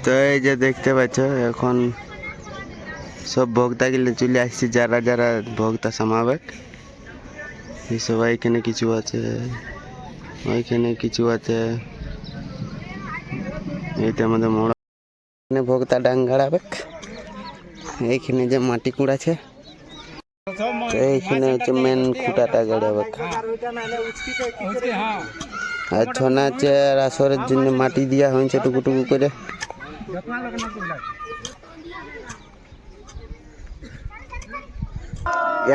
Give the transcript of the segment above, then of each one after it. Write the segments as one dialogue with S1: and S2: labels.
S1: তো এই যে দেখতে পাচ্ছ এখন সব ভোক্তা গিলে চলে আসছে, যারা যারা ভোক্তা সামাবে এই সবাই এখানে কিছু আছে, ওইখানে কিছু আছে। এইটা আমাদের মোড়, এখানে ভোক্তা ডাঙ্গাড়াবে, এইখানে যে মাটি কুড়াছে, এইখানে হচ্ছে মেন খুঁটাটা গাড়াবে। আর ছৌ নাচের আসরের জন্য মাটি দেওয়া হয়েছে টুকু টুকু করে।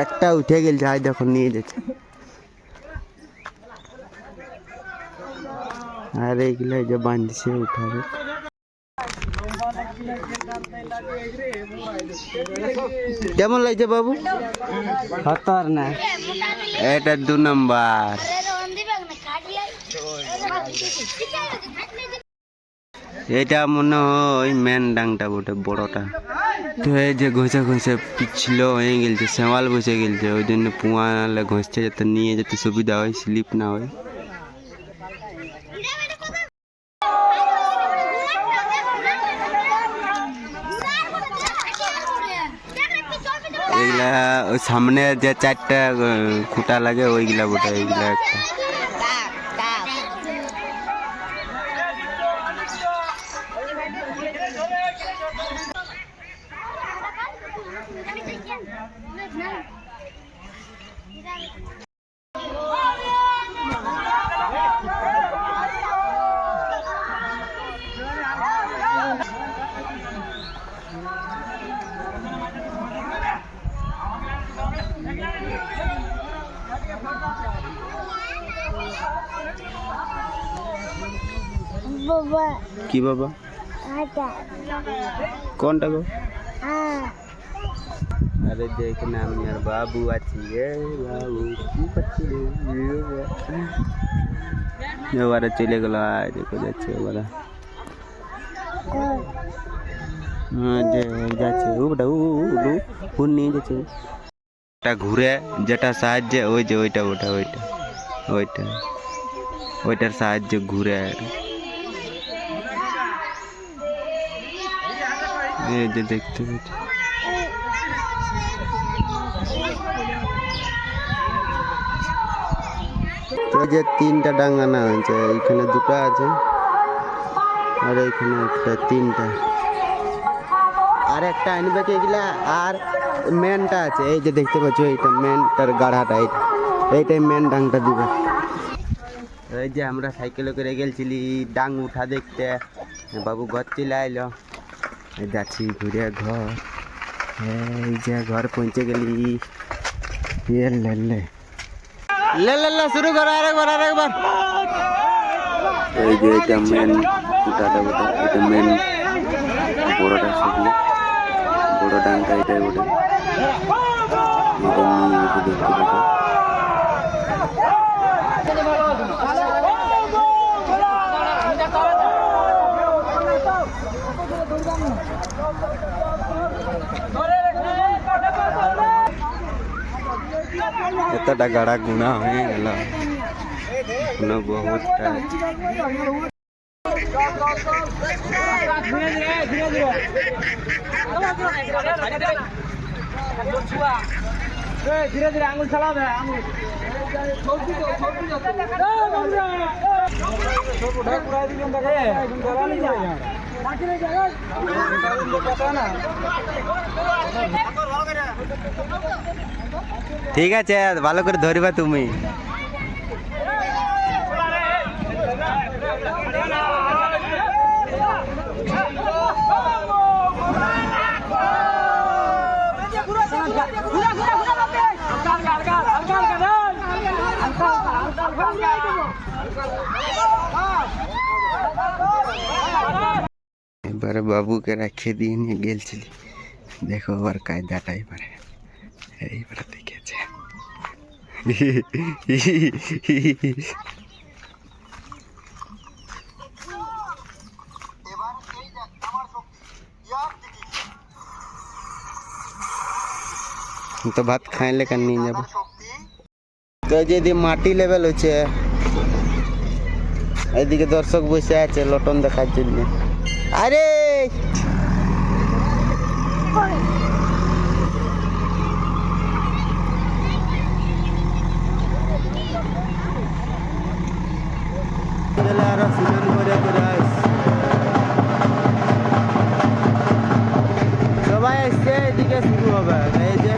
S1: একটা উঠে গেল, যাই দেখো নিয়ে যাচ্ছে। আর এইগুলা যে বাঁধছে উঠাবে। কেমন লাগছে বাবু? খতরনাক। এটা 2 নম্বর। এটা মনে হয় মেন ডাংটা বটে, বড়টা। তো এই যে ঘষে ঘষে পিছল হয়ে গেছে, সেওয়াল বসে গেছে, ওই জন্য পুয়ালে ঘষছে যাতে নিয়ে যেতে সুবিধা হয়, স্লিপ না হয়। এইগুলা ওই সামনে যে 4টা খুঁটা লাগে ওইগুলা বটে, এইগুলা একটা। কি বাবা? কোনটা গো? আরে দেখ না, আমি আর বাবু আছি। বাবু কি করছিস? এবারে চলে গেল, দেখো যাচ্ছে এবারে। হ্যাঁ যে যাচ্ছে ওটা, ফোন নিয়ে যাচ্ছে। এটা ঘুরে যেটা সাহায্যে, ওই যে ওইটা ওটা ওইটা ওইটা ওইটার সাহায্যে ঘুরে। এই যে দেখতে পাচ্ছি, তো যে 3টা ডাঙ্গা না হয়েছে, এইখানে 2টা আছে আর এইখানে একটা, 3টা। আর একটা আনবে কি এগুলা, আর মেনটা আছে এই যে দেখতে পাচ্ছ, এইটা মেনটার গাড়াটা, এইটাই মেন ডাংটা দিবে। এই যে আমরা সাইকেলে করে গেছিলি ডাং উঠা দেখতে, বাবু ঘর চলে আইলো, যাচ্ছি ঘুরে ঘর। এই যে ঘর পৌঁছে গেলি, লে লে লে লে লে শুরু করো, আরেকবার আরেকবার। এই যে এটা মেন উঠাটা, ওটা এটা মেন বড়টা, সেগুলো বড় ডাংটা এটাই ওটা, এটা নিয়ে এসে দেখতে পাচ্ছি। এতটা গাড়া গুণা হয়ে গেল, বহুতটা।
S2: ধীরে ধীরে আঙুল চালাবে, আঙুল
S1: ঠিক আছে, ভালো করে ধরবা তুমি। এবারে বাবুকে রাখিয়ে দিয়ে নিয়ে গেলছিলি, দেখো আবার কায়দাটা এবারে এইবারে দেখেছে। তো ভাত খাইলে কান নিয়ে যাবো। তো যদি মাটি লেভেল হচ্ছে, এইদিকে দর্শক বসে আছে লটন দেখার জন্য। আরে আরো স্নান করে করে আসছে। সবাই আসছে, এদিকে শুরু হবে এই যে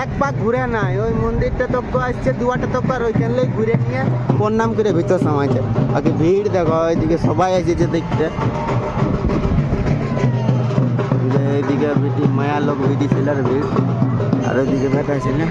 S1: এক পাক ঘুরে নাই, ওই মন্দিরটা তক আসছে, দুয়াটা তক আর ওইখানে ঘুরে নিয়ে প্রণাম করে ভিতর সমাজে। আগে ভিড় দেখো, ওইদিকে সবাই এসেছে দেখতে। এইদিকে মায়া লোক ভিড়ি ছিল ভিড়, আর ওইদিকে ভেটা আছে না।